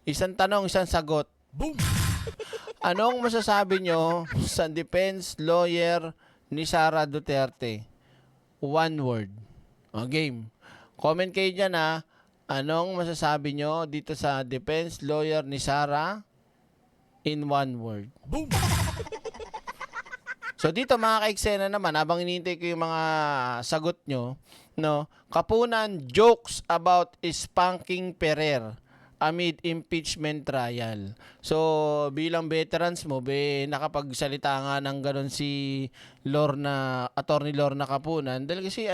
Isang tanong, isang sagot. Boom! Anong masasabi nyo sa defense lawyer ni Sara Duterte? One word. O, game. Comment kayo dyan ha. Anong masasabi nyo dito sa defense lawyer ni Sara in one word? Boom! So dito mga ka-eksena naman, habang inintay ko yung mga sagot nyo, no, Kapunan jokes about spanking Ferrer amid impeachment trial. So bilang veterans mo, nakapagsalita nga ng ganun si Attorney Lorna Kapunan, dahil kasi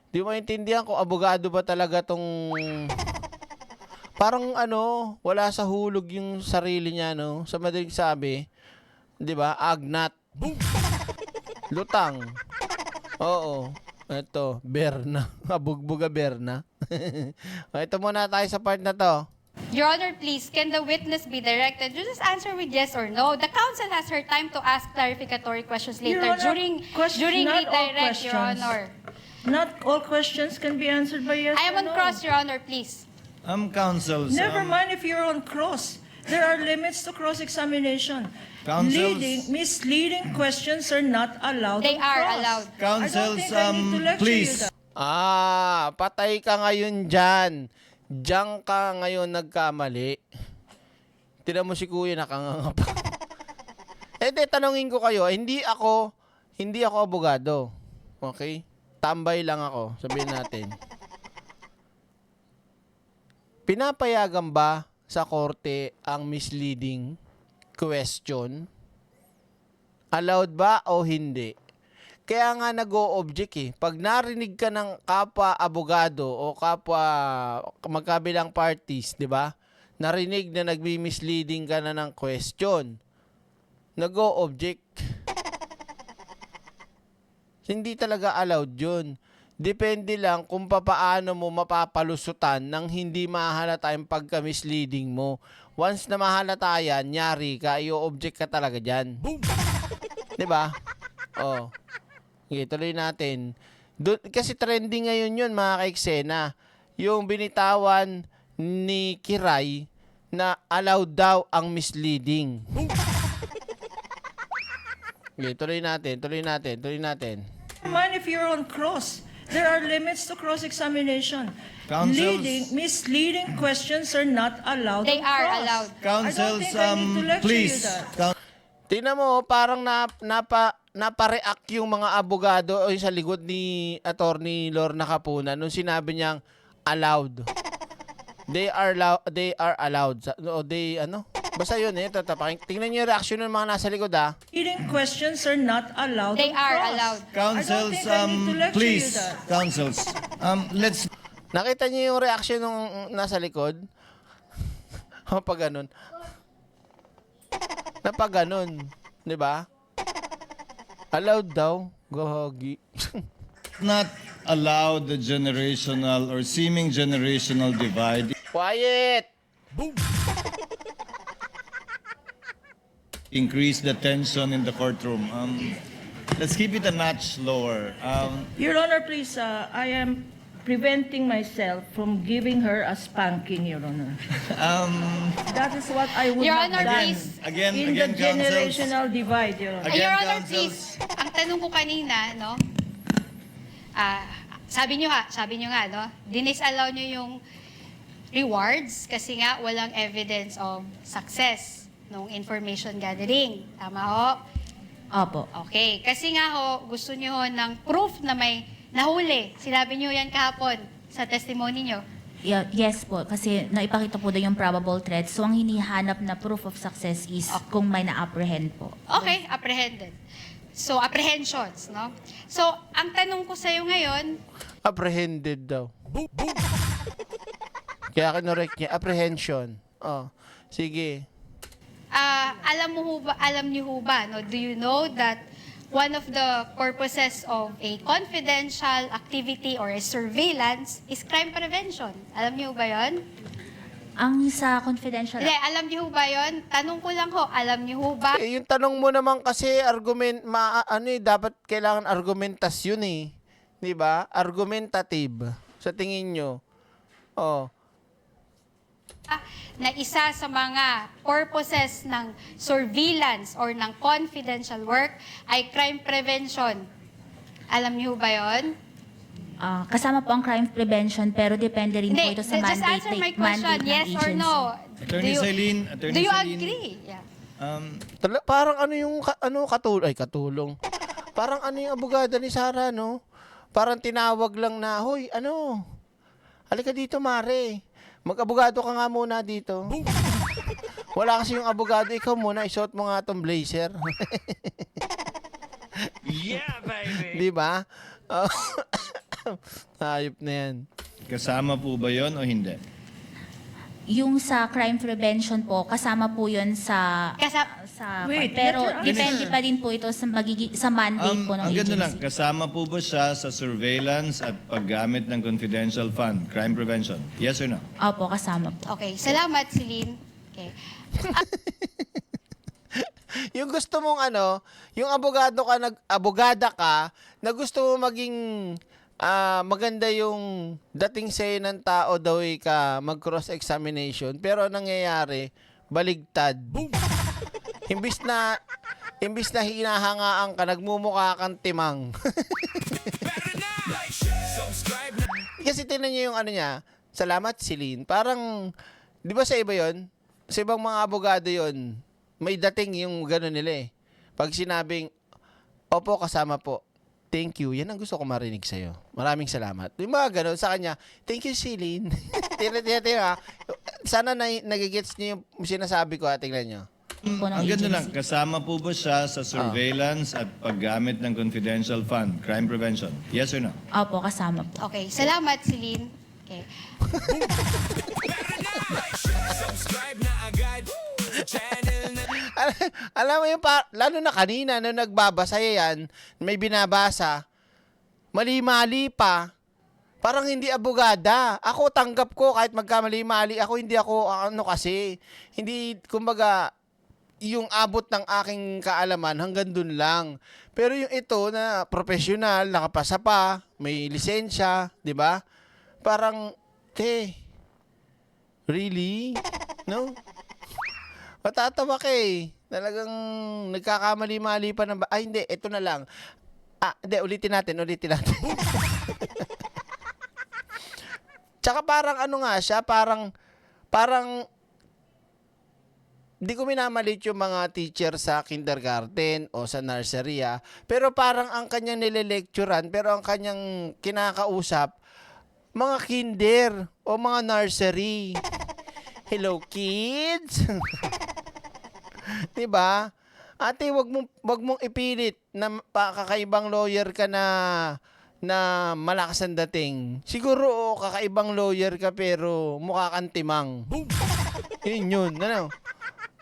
di mo maintindihan kung abogado ba talaga tong parang wala sa hulog yung sarili niya, no? Sa madaling sabi, 'di ba? Agnat. Boom! Lutang. Oo. Ito, Berna. Abugbuga Berna. Ito muna tayo sa part na to. Your Honor, please, can the witness be directed to just answer with yes or no? The counsel has her time to ask clarificatory questions later Your Honor, during not all redirect, Your questions. Honor. Not all questions can be answered by yes I am or on no. cross, Your Honor, please. Counsels. Never mind if you're on cross. There are limits to cross-examination. Counsels. Misleading questions are not allowed They on are cross. allowed. Counsels, I don't think I need to lecture please. you that. Patay ka ngayon dyan. Diyan ka ngayon nagkamali. Tinan mo si kuya nakanganga pa. Tanongin ko kayo, hindi ako abogado. Okay? Tambay lang ako, sabihin natin. Pinapayagan ba sa korte ang misleading question? Allowed ba o hindi? Kaya nga nag-o-object eh. Pag narinig ka ng kapwa abogado o kapwa magkabilang parties, di ba? Narinig na nagmi-misleading ka na ng question. Nag-o-object. Hindi talaga allowed yun. Depende lang kung papaano mo mapapalusutan nang hindi mahalata yung pagka-misleading mo. Once na mahalata yan, nyari ka, i-object ka talaga dyan. Boom! Diba? Oh. Okay, tuloy natin. Kasi trending ngayon yun, mga ka-eksena. Yung binitawan ni Kiray na allowed daw ang misleading. Okay, tuloy natin. Never mind if you're on cross. There are limits to cross-examination. Counsels. Misleading questions are not allowed They on are cross. allowed. Counsels, I don't think I need to lecture please. you that. Tingnan mo, parang napareact yung mga abogado o yung sa likod ni Attorney Lorna Kapunan nung sinabi niyang allowed. They are allowed. Basta yun tatapakin. Tingnan niyo yung reaction ng mga nasa likod Misleading questions are not allowed They on are cross. allowed. Counsels, I don't think I need to lecture please. you that. Counsels. Let's Nakita niyo yung reaction ng nasa likod? Pag ganun. Napaganon. Di ba? Allowed daw. Gohagi. not allow the generational or seeming generational divide Quiet! Boom! increase the tension in the courtroom. Let's keep it a notch lower. Your Honor, please, I am preventing myself from giving her a spanking, Your Honor. That is what I would Your have Honor, done please. Again, in the counsels. generational divide, Your Honor. Again, Your Honor, counsels. please. Ang tanong ko kanina, no? Sabi nyo nga, no? Dinisallow nyo yung rewards kasi nga walang evidence of success nung information gathering. Tama ho? Opo. Okay. Kasi nga ho, gusto nyo ho ng proof na may nahuli. Sinabi nyo yan kahapon sa testimony nyo. Yes po, kasi naipakita po doon yung probable threat. So, ang hinihanap na proof of success is kung may na-apprehend po. Okay, apprehended. So, apprehensions, no? So, ang tanong ko sa'yo ngayon, Apprehended daw. Boom! Boom! Kaya kinorek niya, apprehension. Oh, sige. alam niyo ho ba, no? Do you know that one of the purposes of a confidential activity or a surveillance is crime prevention? Alam niyo ba 'yon? Ang sa confidential... Hindi, alam niyo ho ba 'yon? Tanong ko lang ho, alam niyo ho ba? Yung tanong mo naman kasi dapat kailangan argumentasyon eh. 'Di ba? Argumentative sa tingin nyo. Oh. na isa sa mga purposes ng surveillance or ng confidential work ay crime prevention. Alam niyo ba yon? Kasama po ang crime prevention pero depende rin po ito sa just mandate, answer my question, mandate ng yes or agency. no. Attorney Celine, Attorney do you Celine. agree? Yeah. Parang ano yung katulong. Parang ano yung abogada ni Sarah, no? Parang tinawag lang na, hoy, ano? Halika dito, Mare. Mag-abogado ka nga muna dito. Wala kasi yung abogado, ikaw muna, isuot mo nga tong blazer. Yeah, baby! Di ba? Hayop na yan. Kasama po ba yon o hindi? Yung sa crime prevention po, kasama po yun sa... Wait, pero let her depende answer. pa din po ito sa mandate po ng Ang ganda agency. lang, kasama po ba siya sa surveillance at paggamit ng confidential fund, crime prevention? Yes or no? Opo, kasama po. Okay, salamat, Celine. Okay. Yung gusto mong yung abogada ka, na gusto mo maging maganda yung dating sa'yo ng tao daw ka mag-cross-examination. Pero ang nangyayari, baligtad. Imbis na hinahangaan ka, nagmumukha kang timang. Kasi tinan niyo yung niya, salamat Celine. Parang, di ba sa iba yon? Sa ibang mga abogado yon, may dating yung gano'n nila eh. Pag sinabing, opo, kasama po, thank you, yan ang gusto ko marinig sa'yo. Maraming salamat. Yung mga gano'n sa kanya, thank you, Celine. Tira. Sana nagigets niyo yung sinasabi ko, tingnan niyo. Po ng Ang ganda agency. lang, kasama po ba siya sa surveillance at paggamit ng confidential fund, crime prevention? Yes or no? Opo, kasama po. Okay, salamat, Celine. Okay. Alam mo yung, lalo na kanina, nung nagbabasa yan, may binabasa, mali-mali pa, parang hindi abogada. Ako, tanggap ko, kahit magkamali-mali, hindi ako, kasi, hindi, kumbaga, yung abot ng aking kaalaman hanggang dun lang. Pero yung ito na professional, nakapasa pa, may lisensya, di ba? Parang, really? No? Matatawa ka eh. Talagang nagkakamali-mali pa ng hindi, ito na lang. Hindi, ulitin natin. Tsaka parang siya, parang, di ko minamalit yung mga teacher sa kindergarten o sa nursery, pero parang ang kanyang nile-lecturean, pero ang kanyang kinakausap, mga kinder o mga nursery. Hello, kids! Diba? Ate, wag mong ipilit na kakaibang lawyer ka na malakas ang dating. Siguro kakaibang lawyer ka pero mukha kang timang. Yun, ano?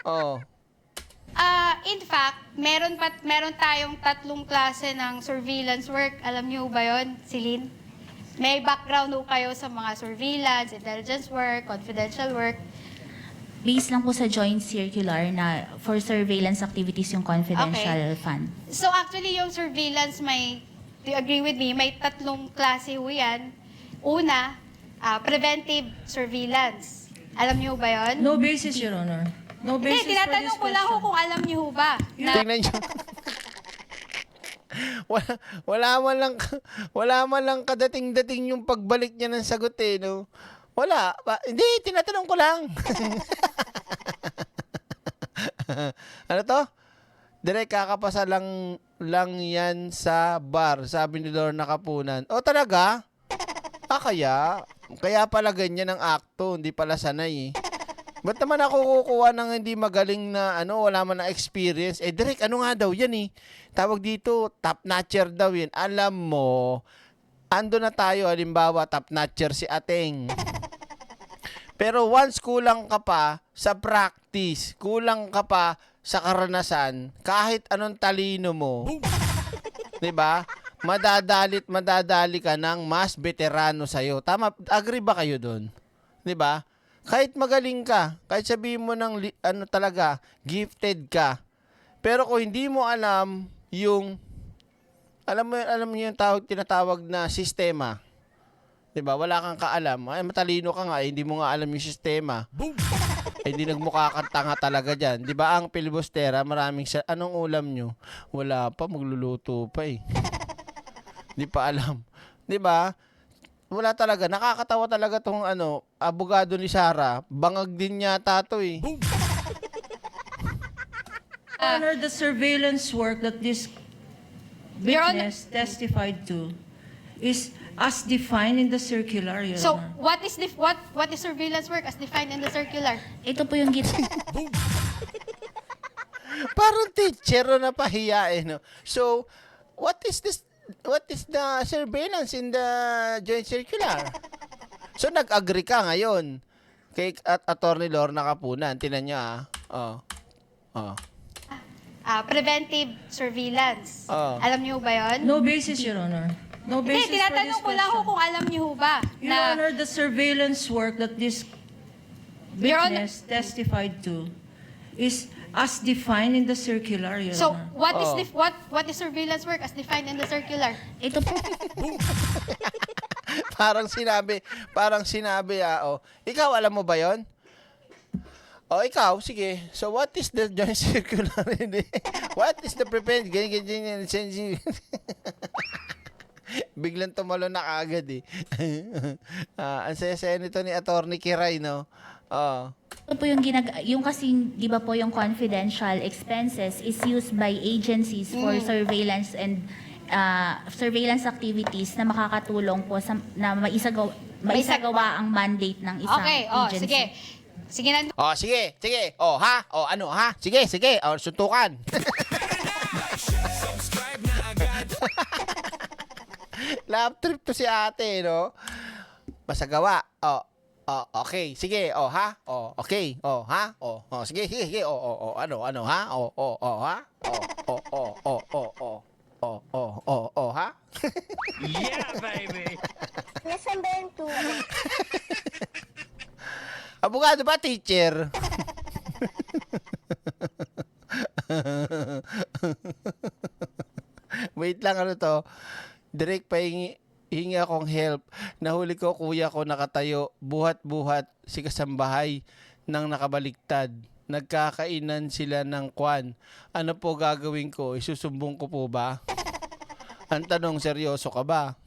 Oh. In fact, meron tayong 3 klase ng surveillance work. Alam niyo ba 'yon, Celine? May background ho kayo sa mga surveillance, intelligence work, confidential work. Based lang po sa joint circular na for surveillance activities yung confidential fund. So actually, yung surveillance do you agree with me, may 3 klase ho yan. Una, preventive surveillance. Alam niyo ba 'yon? No basis, Your Honor. No Hindi, basis for this tinatanong ko lang ho question. kung alam niyo ho ba. Tingnan nyo. wala man lang kadating-dating yung pagbalik niya ng sagot no? Wala. Hindi, tinatanong ko lang. Ano to? Direk, kakapasa lang yan sa bar, sabi ni Lorna Kapunan. O talaga? Kaya pala ganyan ang akto, hindi pala sanay Ba't naman ako kukuha ng hindi magaling na wala man na experience? Direk, ano nga daw yan Tawag dito, top notcher daw yan. Alam mo, ando na tayo, halimbawa, top notcher si Ateng. Pero once kulang ka pa sa practice, kulang ka pa sa karanasan, kahit anong talino mo, 'di ba? Madadali ka ng mas veterano sa'yo. Tama, agree ba kayo doon? 'Di ba? Kahit magaling ka, kahit sabihin mo ng talaga, gifted ka. Pero kung hindi mo alam yung alam mo yung tinatawag na sistema, 'Di ba? Wala kang kaalam. Ay, matalino ka nga, hindi mo nga alam yung sistema. Hindi nagmukha kang tanga talaga diyan. 'Di ba? Ang filibustera, maraming anong ulam nyo? Wala pa, magluluto pa eh. Di pa alam. 'Di ba? Wala talaga. Nakakatawa talaga tong abogado ni Sara. Bangag din yata to eh. Your Honor, the surveillance work that this Your Honor- witness testified to is as defined in the circular, Your So, Honor. what is surveillance work as defined in the circular? Ito po yung Parang teacher na pahiya eh, no? So, what is the surveillance in the joint circular? So, nag-agree ka ngayon kay Attorney Lorna Kapunan. Tinan niya Preventive surveillance. Oh. Alam niyo ba yon? No basis, Your Honor. No Hindi, basis for this tinatanong ko lang question. kung alam niyo ba Your Honor, the surveillance work that this Your Honor- witness testified to is as defined in the circular, Your So, Honor. what is surveillance work as defined in the circular? ito po parang sinabi, ikaw alam mo ba yon? Ikaw, sige. So, what is the joint circular? What is the prevent? Ganyan. Biglang tumalo na kaagad eh. Ang saya-saya nito ni Attorney Kiray, no? Ito po yung kasing, di ba po yung confidential expenses is used by agencies for surveillance and surveillance activities na makakatulong po na maisagawa ang mandate ng isang Okay, agency. sige. Sige na. Sige. Sige. Suntukan. Love trip to si ate, no? Masagawa. Okay. Sige. Okay. Sige. Ano, ha? Ha? Ha? Yeah, baby. Nasaan ba yung tubig? Abogado ba, teacher? Wait lang, to? Direct hingi akong help. Nahuli ko kuya ko nakatayo, buhat-buhat si kasambahay nang nakabaliktad. Nagkakainan sila ng kwan. Ano po gagawin ko? Isusumbong ko po ba? Ang tanong, seryoso ka ba?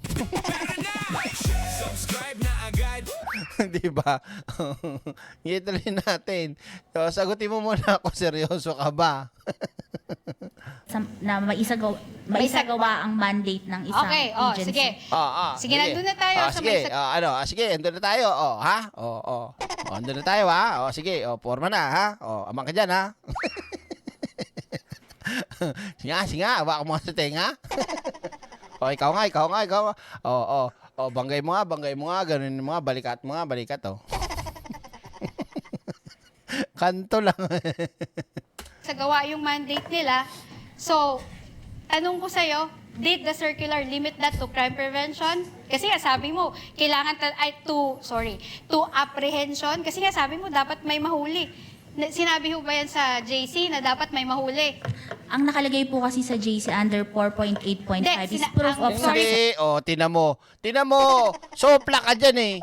Di ba? Ituloy natin. So, sagutin mo muna ako, seryoso ka ba? Na maisagawa ang mandate ng isang Okay, agency. sige. Sige, nandun na tayo sa sige, may sige, andun na tayo. Ha? Andun na tayo, ha? Sige, forma na, ha? Amang ka dyan, ha? Singa, hawak mo sa tenga. Ikaw nga. Banggay mo nga, ganun mo nga, balikat, Kanto lang. Sagawa yung mandate nila. So, tanong ko sa'yo, did the circular limit that to crime prevention? Kasi nga sabi mo, kailangan to apprehension. Kasi nga sabi mo, dapat may mahuli. Sinabi ho ba yan sa JC na dapat may mahuli? Ang nakalagay po kasi sa JC under 4.8.5 Hindi, is proof of sorry. success. Tinan mo. Sopla ka dyan eh.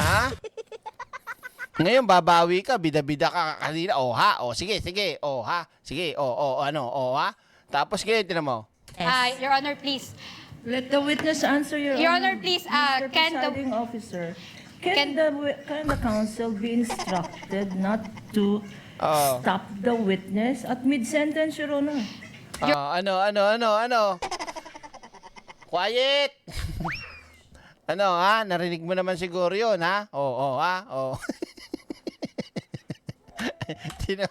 Ha? Ngayon, babawi ka, bida-bida ka kanina. Ha? Sige. Ha? Sige. Ha? Tapos ngayon, tinan mo. Yes. Your Honor, please. Let the witness answer, Your Your Honor. Honor, please, Mr. can the- Presiding Officer, Can- can the counsel be instructed not to stop the witness at mid-sentence, Your Honor? Ano? Quiet! Ha? Narinig mo naman siguro yun, ha? Ha? Tino,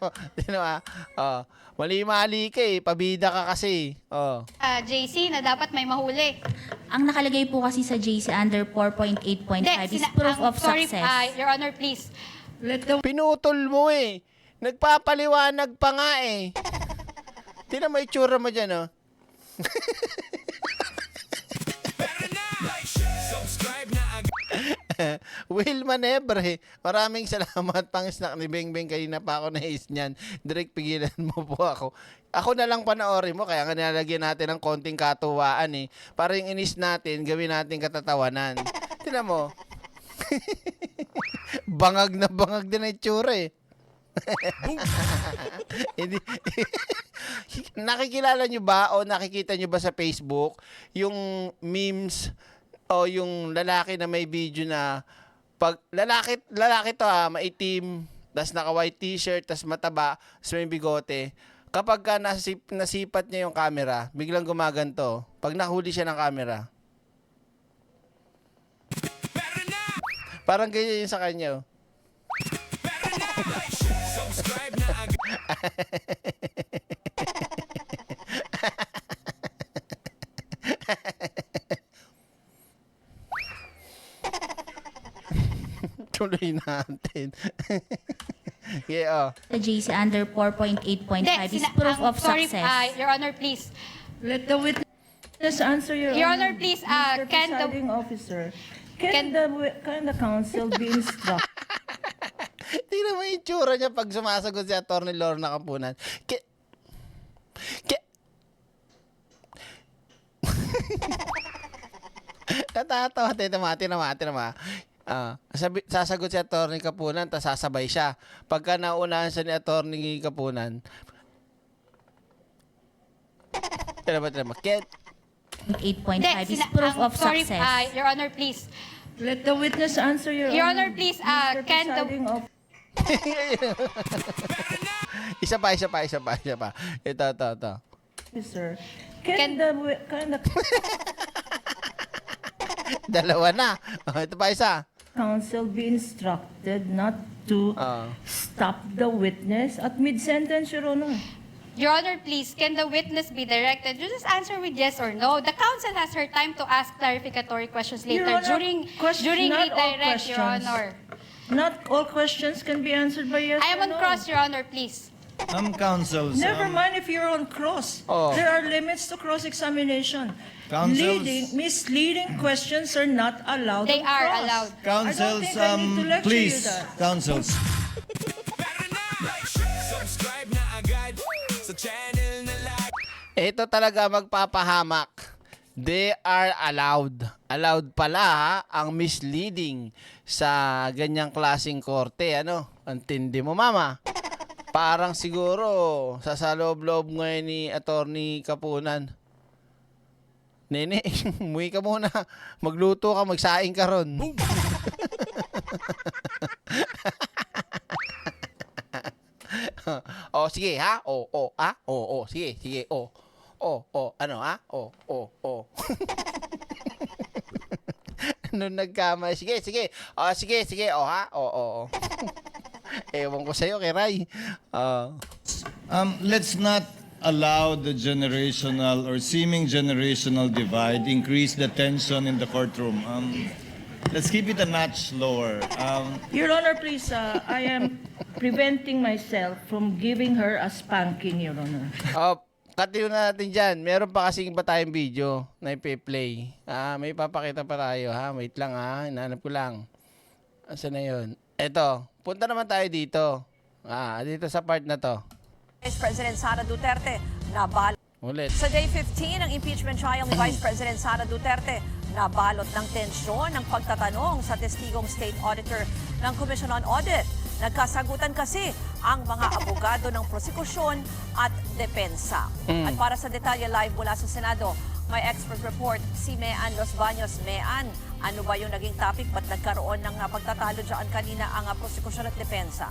ha? Mali-mali ka eh. Pabida ka kasi. JC na dapat may mahuli. Ang nakalagay po kasi sa JC under 4.8.5 is proof of sorry, success. Your Honor, please. Let the Pinutol mo eh. Nagpapaliwanag pa nga eh. Tingnan mo itsura mo dyan, oh. Will Manebre, maraming salamat. Pang snack ni Beng Beng, kanina pa ako nais niyan. Direct pigilan mo po ako. Ako na lang panoorin mo, kaya nga nilalagyan natin ng konting katuwaan eh. Para yung inis natin, gawin natin katatawanan. Tingnan mo. Bangag na bangag din ang itsura eh. Hindi. Nakikilala nyo ba o nakikita nyo ba sa Facebook yung memes o yung lalaki na may video na pag lalaki to maitim, tas naka white t-shirt, tas mataba, tas may bigote. Kapag ka nasipat niya yung camera, biglang gumaganto. Pag nahuli siya ng camera. Parang ganyan yung sa kanya. Oh. Tuloy natin. Yeah, oh. The JC under 4.8.5 is proof of sorry, success. Your Honor, please. Let the witness answer, Your Your Honor. Honor, please, Mr. can the- Presiding Officer, Can- can the counsel be instructed Tingnan mo yung tsura niya pag sumasagot si Atty. Lorna Kapunan. Natatawa. Tinama. Sasagot si Atty. Kapunan, tapos sasabay siya. Pagka naunahan siya ni Atty. Kapunan, tinama. 8.5 is proof of sorry, success. Your Honor, please. Let the witness answer, Your Your Honor. Honor, please, Mr. can the- Presiding Officer. Isa pa. Ito. Officer, Can- can the Dalawa na. Ito pa isa. counsel be instructed not to stop the witness at mid-sentence, Your Honor? Your Honor, please, can the witness be directed? You just answer with yes or no. The counsel has her time to ask clarificatory questions Your later Honor, during not all redirect, Your questions. Honor. Not all questions can be answered by yes I am or on no. cross, Your Honor, please. Counsels. Never mind if you're on cross. Oh. There are limits to cross-examination. Counsels- Misleading questions are not allowed They on are cross. allowed. Counsels, I don't think I need to lecture please. you that. Counsels. Subscribe na agad sa channel na like. Ito talaga magpapahamak. They are allowed. Allowed pala ha, ang misleading sa ganyang klaseng korte. Ano? Antindi mo, mama. Parang siguro sa loob-loob ngayon ni Atty. Kapunan. Nene, umuwi ka muna. Magluto ka, magsaing ka ron. Oh, sige ha? Sige. Ano ha? Nung nagkamali, sige. Sige. Ewan ko sa'yo, kay Ray. Let's not allow the generational or seeming generational divide increase the tension in the courtroom. Let's keep it a notch lower. Your Honor, please, I am preventing myself from giving her a spanking, Your Honor. Katiyo na natin dyan. Meron pa kasing iba tayong video na ipi-play. May papakita pa tayo ha. Wait lang ha. Hinahanap ko lang. Asan na yun? Eto. Punta naman tayo dito. Dito sa part na to. Vice President Sara Duterte nabalot. Ulit. Sa day 15 ng impeachment trial ni Vice President Sara Duterte, nabalot ng tensyon ng pagtatanong sa testigong state auditor ng Commission on Audit. Nagkasagutan kasi ang mga abogado ng prosekusyon at depensa. At para sa detalye live mula sa Senado, may expert report si Mean Los Baños. Mean, ano ba yung naging topic? Ba't nagkaroon ng pagtatalo dyan kanina ang prosekusyon at depensa?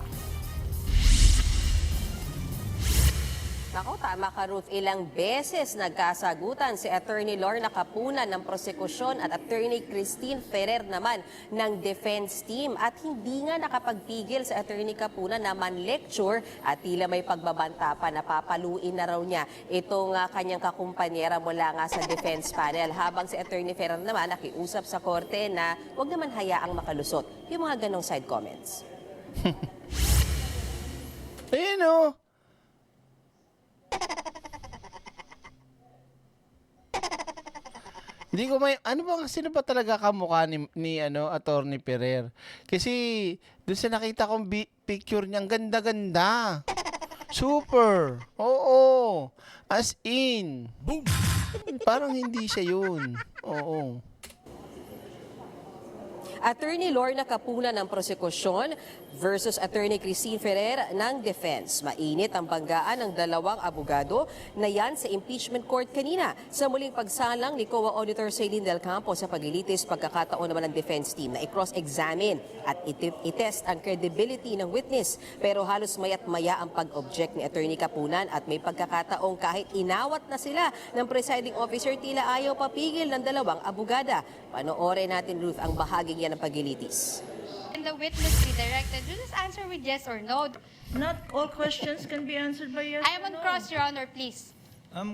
Nako, tama ka Ruth. Ilang beses nagkasagutan si Attorney Lorna Kapunan ng prosekusyon at Attorney Christine Ferrer naman ng defense team. At hindi nga nakapagpigil si Attorney Kapunan na man-lecture at tila may pagbabanta pa na papaluin na raw niya itong kanyang kakumpanyera mula nga sa defense panel. Habang si Attorney Ferrer naman nakiusap sa korte na huwag naman hayaang makalusot. Yung mga ganong side comments. Ayun o. Hindi ko sino ba talaga kamukha ni Attorney Ferrer? Kasi doon sa nakita kong picture niya, ang ganda-ganda. Super. Oo. As in. Boom. Parang hindi siya yun. Oo. Attorney Lorna Capuna ng prosekusyon versus Attorney Christine Ferrer ng defense. Mainit ang banggaan ng dalawang abogado na yan sa impeachment court kanina sa muling pagsalang ni COA Auditor Celine Del Campo sa paglilitis pagkakataon naman ng defense team na i-cross-examine at itest ang credibility ng witness. Pero halos maya't maya ang pag-object ni Attorney Capunan at may pagkakataong kahit inawat na sila ng presiding officer, tila ayaw papigil ng dalawang abogada. Panoorin natin, Ruth, ang bahaging yan ng paglilitis. And the witness be directed to just answer with yes or no. Not all questions can be answered by yes I am or on no. cross, Your Honor, please.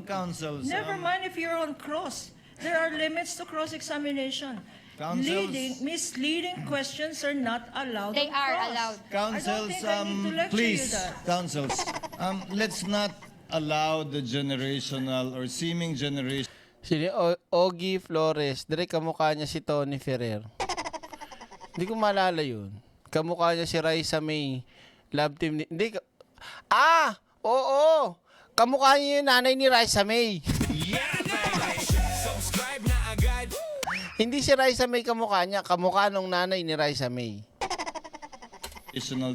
Counsels. Never mind if you're on cross. There are limits to cross-examination. Counsels. Misleading questions are not allowed They on are cross. allowed. Counsels, I don't think I need to lecture please, you that. counsels, let's not allow the generational or seeming generation. Si Ogie Flores, direk kamukha niya si Tony Ferrer. Hindi ko maalala yun. Kamukha niya si Raisa May. Love team ni... Hindi ka... Oo! Kamukha niya yung nanay ni Raisa May. Subscribe na agad. Hindi si Raisa May kamukha niya. Kamukha nung nanay ni Raisa May.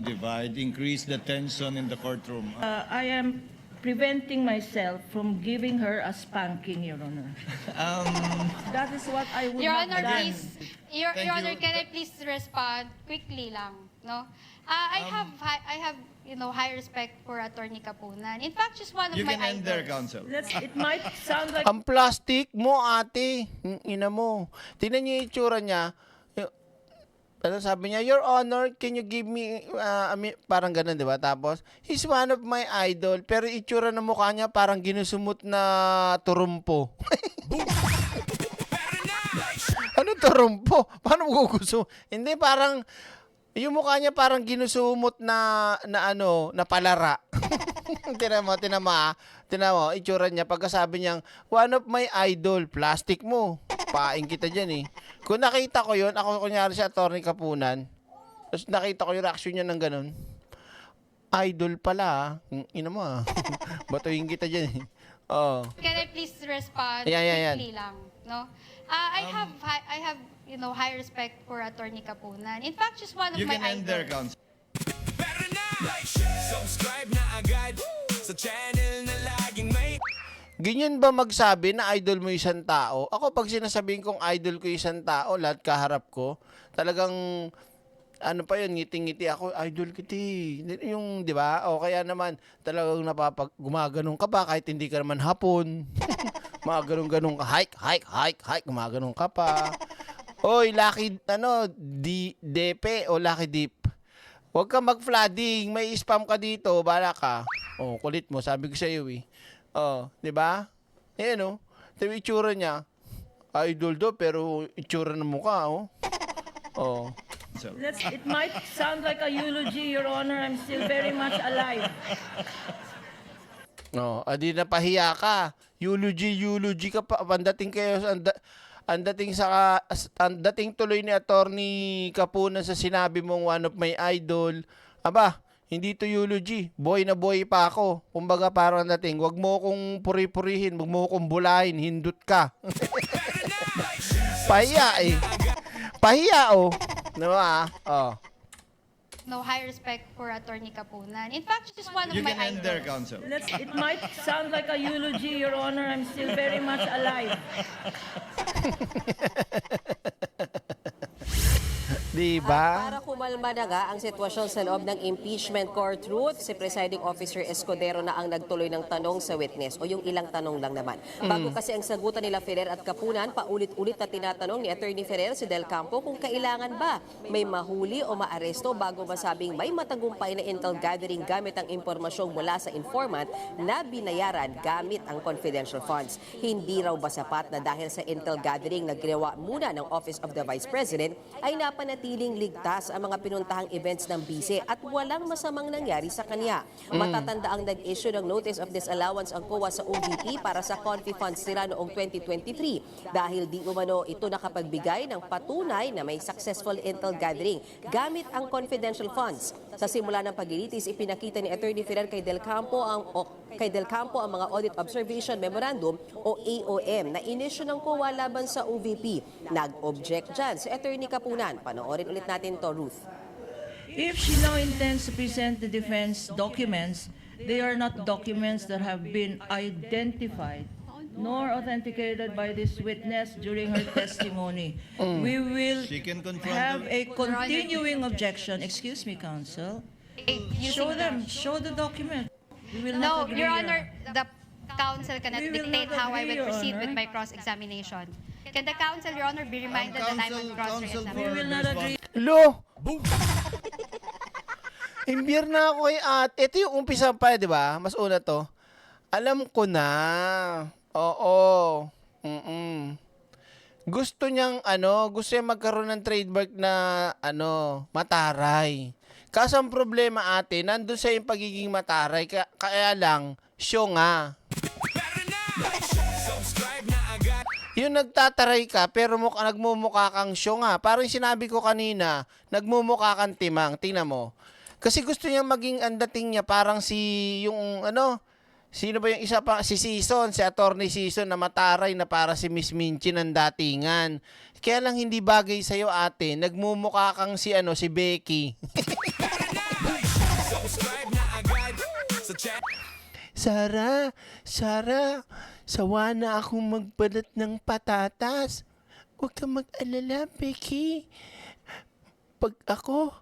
Divide, increase the tension in the courtroom. I am preventing myself from giving her a spanking, Your Honor. That is what I would Your have Honor, done. please. Your Thank Honor, you. can I please respond quickly lang, no? I have high respect for Attorney Capunan. In fact, she's one of You my can end idols. there, counsel. It might sound like Ang plastic mo, ate. Ina mo. Tingnan niyo yung itsura niya. Ano sabi niya, Your Honor, can you give me, parang ganun, di ba? Tapos, he's one of my idol, pero itsura ng mukha niya parang ginusumot na turumpo. Ano turumpo? Paano mo gugusto? Hindi, parang, yung mukha niya parang ginusumot na palara. Tinan mo, itsura niya. Pagkasabi niyang, one of my idol, plastic mo. Paing kita dyan eh. Kung nakita ko yun, ako kunyari si Attorney Capunan, tapos nakita ko yung reaction niya ng ganun, idol pala ina mo batuhin kita dyan eh. Oh. Can I please respond Yan. quickly lang, no? I have high respect for Attorney Capunan. In fact, she's one of You my can end there, idols. counsel. Better na. Subscribe na agad sa channel na laging may Ganyan ba magsabi na idol mo isang tao? Ako pag sinasabihin kong idol ko isang tao, lahat kaharap ko, talagang ano pa yun, ngiting-ngiti ako, idol kiti. Yung, di ba? O kaya naman, talagang gumaganong ka pa kahit hindi ka naman hapon. Magaganong ka, hike, gumaganong ka pa. Oy, Lucky, DP o Lucky Deep. Huwag ka mag-flooding, may spam ka dito, bala ka. Oh, kulit mo, sabi ko sa iyo eh. Oh, 'di ba? Ayan oh. Yung itsura niya. Idol do pero itsura ng mukha oh. Oh. it might sound like a eulogy, Your Honor. I'm still very much alive. No, adi na pahiya ka. Eulogy ka pa. Pandating kayo sa ang dating tuloy ni Attorney Capunan sa sinabi mong one of my idol. Aba, hindi to eulogy. Boy na boy pa ako. Kumbaga parang dating, wag mo kong puri-purihin, wag mo kong bulahin, hindot ka. Pahiya eh. Pahiya oh. Diba? Oh. No, high respect for Attorney Capunan. In fact, she's one of You my can end there, idols. counsel. It might sound like a eulogy, Your Honor. I'm still very much alive. Diba? Para kumalma na nga ang sitwasyon sa loob ng impeachment courtroom, si Presiding Officer Escudero na ang nagtuloy ng tanong sa witness o yung ilang tanong lang naman. Bago kasi ang sagutan nila Ferrer at Capunan, paulit-ulit na tinatanong ni Attorney Ferrer si Del Campo kung kailangan ba may mahuli o maaresto bago masabing may matagumpay na intel gathering gamit ang impormasyong mula sa informant na binayaran gamit ang confidential funds. Hindi raw ba sapat na dahil sa intel gathering na ginawa muna ng Office of the Vice President ay napanatiling ligtas ang mga pinuntahang events ng bise at walang masamang nangyari sa kanya. Matatanda ang nag-issue ng notice of disallowance ang COA sa OVP para sa confi funds nila noong 2023 dahil di umano ito nakapagbigay ng patunay na may successful intel gathering gamit ang confidential funds. Sa simula ng paglilitis, ipinakita ni Attorney Ferrer kay Del Campo ang mga Audit Observation Memorandum o AOM na inisyu ng COA laban sa OVP. Nag-object dyan si Attorney Kapunan. Panoorin ulit natin to, Ruth. If she now intends to present the defense documents, they are not documents that have been identified nor authenticated by this witness during her testimony. We will She can confront have the- a continuing objection. Excuse me, counsel. Show the document. We will No, not agree. Your Honor, the counsel cannot We will dictate not how I agree, will Your proceed Honor. with my cross-examination. Can the counsel, Your Honor, be reminded that I'm on Counsel cross-examination? We will not agree. Lo! Imbir na ako kay ate. Ito yung umpisa pa, di ba? Mas una to. Alam ko na. Oo. Gusto niyang, gusto niyang magkaroon ng trademark na, mataray. Kaso ang problema, ate, nandun sa yung pagiging mataray. Kaya lang, show nga. Tara na! Subscribe na agad. Yung nagtataray ka, pero nagmumukha kang show nga. Parang sinabi ko kanina, nagmumukha kang timang. Tingnan mo. Kasi gusto niya maging ang dating niya parang sino ba yung isa pa? Si Season, si Attorney Season na mataray na para si Miss Minchi ng datingan. Kaya lang hindi bagay sa'yo, ate. Nagmumukha kang si Becky. Subscribe na agad sa channel. Sara, sawa na akong magbalat ng patatas. Huwag kang mag-alala, Becky. Pag ako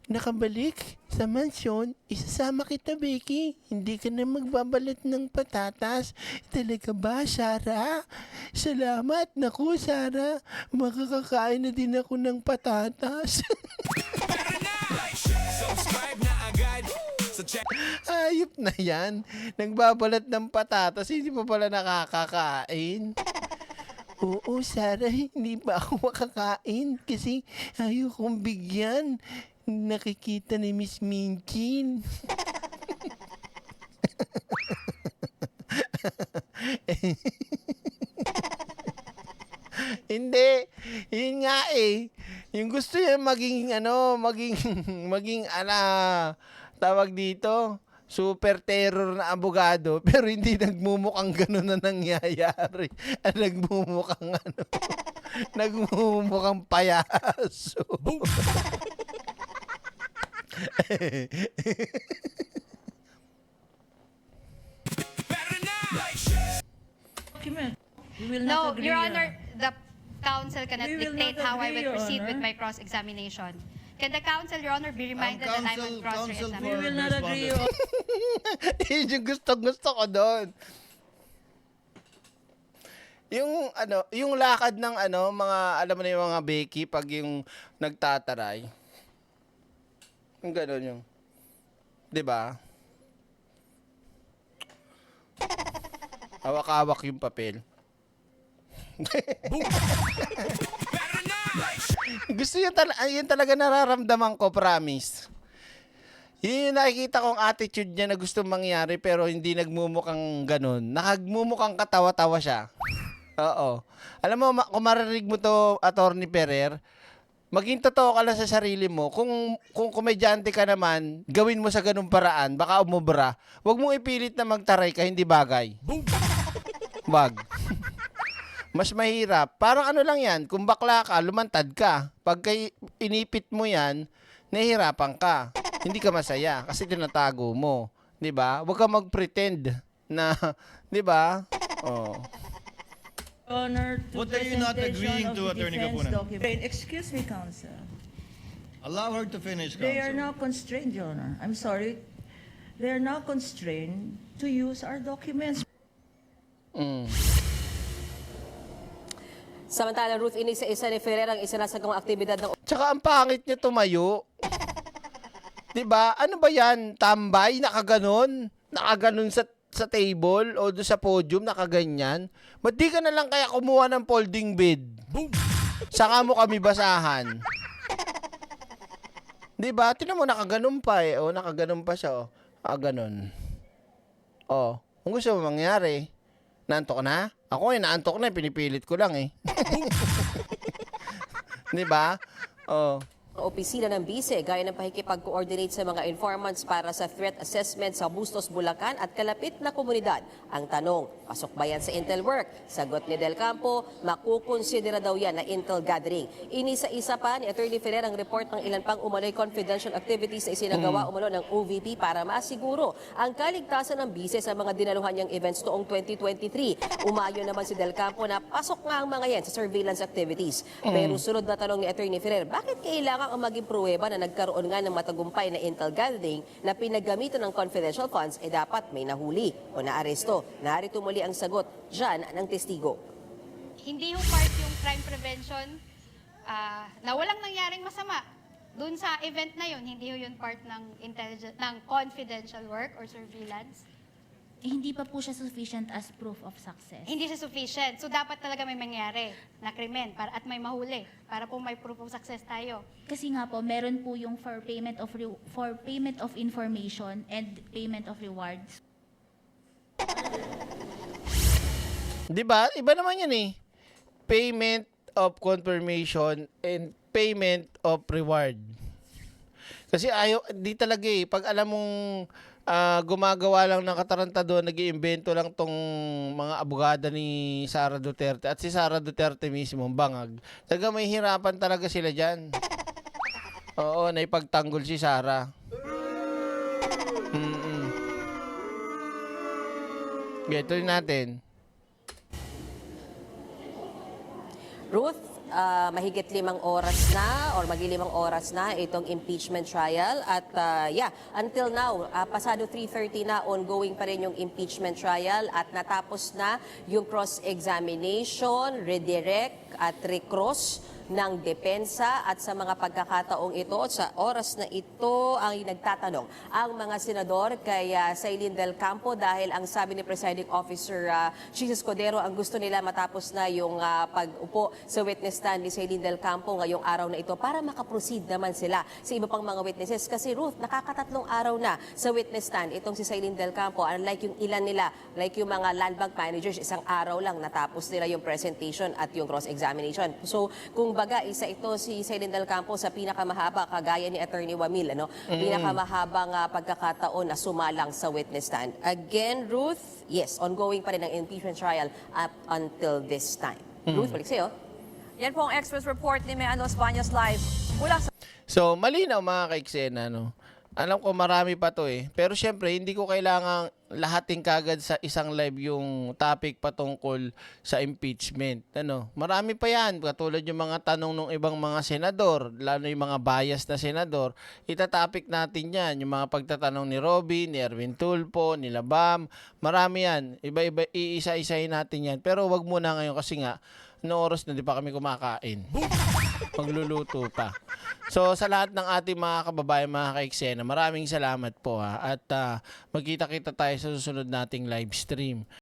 nakabalik sa mansyon, isasama kita, Becky. Hindi ka na magbabalat ng patatas. Talaga ba, Sara? Salamat. Naku, Sara. Makakakain na din ako ng patatas. Subscribe na agad sa channel. Ayop na yan. Nagbabalat ng patatas, hindi pa pala nakakakain. Oo, Sara, hindi ba ako makakain? Kasi ayaw kong bigyan. Nakikita ni Miss Minchin. Hindi. Yun nga eh. Yung gusto niya maging tawag dito, super terror na abogado, pero hindi nagmumukhang gano'n na nangyayari. Nagmumukhang nagmumukhang payaso. Tara na! Document. We will No, not agree. Your Honor, the counsel cannot We will dictate not how I agree, will Your proceed with Honor. my cross-examination. Can the counsel, Your Honor, be reminded that I'm on counsel cross-examination? We will not agree. Yun yung gusto ko doon. Yung lakad ng mga, alam mo na yung mga Becky, pag yung nagtataray. Yung gano'n yung, di ba? Hawak-hawak yung papel. Gusto yun, yun talaga nararamdaman ko, promise. Yun yung nakikita kong attitude niya na gusto mangyari pero hindi nagmumukhang ganun. Nagmumukhang katawa-tawa siya. Oo. Alam mo, kung marinig mo to, Attorney Ferrer, maging totoo ka lang sa sarili mo. Kung komedyante ka naman, gawin mo sa ganung paraan, baka umubra. Huwag mong ipilit na magtaray ka, hindi bagay. Wag. Mas mahirap. Parang lang yan, kung bakla ka, lumantad ka. Pag inipit mo yan, nahihirapan ka. Hindi ka masaya kasi tinatago mo. 'Di ba? Huwag ka mag-pretend na, 'di ba? Oh. Honor to What are you not presentation agreeing of to, the Attorney defense Kapunan? document. Excuse me, counsel. Allow her to finish, They are counsel. now constrained, Your Honor. I'm sorry. They are now constrained to use our documents. Samantala, Ruth, inisa-isa ni Ferrer ang isinasagawang aktibidad ng Tsaka ang pangit niya tumayo. 'Di ba? Ano ba 'yan? Tambay, nakaganon sa table o doon sa podium, nakaganyan. Ba't di ka na lang kaya kumuha ng folding bed? Saka mo kami basahan. 'Di ba? Tingnan mo, nakaganon pa eh. O, nakaganon pa siya. O, ganon. O, kung gusto mo mangyari, naantok na? Ako naantok na, pinipilit ko lang eh. 'Di ba? Oh. opisina ng bise gaya ng pakikipag-coordinate sa mga informants para sa threat assessment sa Bustos, Bulacan at kalapit na komunidad. Ang tanong, pasok ba yan sa Intel work? Sagot ni Del Campo, makukonsidera daw yan na Intel gathering. Inisa-isa pa ni Attorney Ferrer ang report ng ilan pang umano'y confidential activities na isinagawa umano ng OVP para masiguro ang kaligtasan ng bise sa mga dinaluhan niyang events noong 2023. Umayo naman si Del Campo na pasok nga ang mga yan sa surveillance activities. Pero sunod na tanong ni Attorney Ferrer, bakit kailangan ang maging pruweba na nagkaroon nga ng matagumpay na Intel gathering na pinaggamitan ng confidential funds ay dapat may nahuli o naaresto? Narito muli ang sagot dyan ng testigo. Hindi yung part yung crime prevention na walang nangyaring masama. Doon sa event na yun, hindi yun part ng confidential work or surveillance. Hindi pa po siya sufficient as proof of success. Hindi siya sufficient. So, dapat talaga may mangyari na krimen at may mahuli para po may proof of success tayo. Kasi nga po, meron po yung for payment of information and payment of rewards. Di ba? Iba naman yan eh. Payment of confirmation and payment of reward. Kasi di talaga eh. Pag alam mong gumagawa lang ng katarantado, nag-iimbento lang tong mga abogada ni Sara Duterte at si Sara Duterte mismo, bangag. Talaga may hirapan talaga sila dyan. Oo, naipagtanggol si Sara. Tuloy natin. Ruth, mahigit 5 oras na or magli-5 oras na itong impeachment trial at until now, pasado 3:30 na, ongoing pa rin yung impeachment trial at natapos na yung cross-examination, redirect at recross ng depensa at sa mga pagkakataong ito sa oras na ito ang nagtatanong ang mga senador kay Sailin Del Campo dahil ang sabi ni Presiding Officer Jesus Codero ang gusto nila matapos na yung pag-upo sa witness stand ni Sailin Del Campo ngayong araw na ito para makaproceed naman sila sa iba pang mga witnesses kasi Ruth, nakakatatlong araw na sa witness stand itong si Sailin Del Campo, unlike yung ilan nila, like yung mga land bank managers, isang araw lang natapos nila yung presentation at yung cross-examination. So kung baga, isa ito si Sailin Del Campo sa pinakamahaba, kagaya ni Attorney Wamil, pinakamahabang pagkakataon na sumalang sa witness stand. Again, Ruth, yes, ongoing pa rin ang impeachment trial up until this time. Ruth, balik sa'yo. Yan po ang Express Report ni Meano Españas Live mula sa So, malinaw mga kaiksena, no? Alam ko marami pa to eh. Pero syempre, hindi ko kailangang lahating kagad sa isang live yung topic patungkol sa impeachment. Marami pa yan. Katulad yung mga tanong ng ibang mga senador, lalo yung mga bias na senador, itatopic natin yan. Yung mga pagtatanong ni Robby, ni Erwin Tulfo, ni Labam, marami yan. Iba-iba, iisa-isahin natin yan. Pero wag muna ngayon kasi nga, oras na di pa kami kumakain. Magluluto pa. So sa lahat ng ating mga kababayan, mga kaiksena, maraming salamat po ha. At magkita-kita tayo sa susunod nating live stream.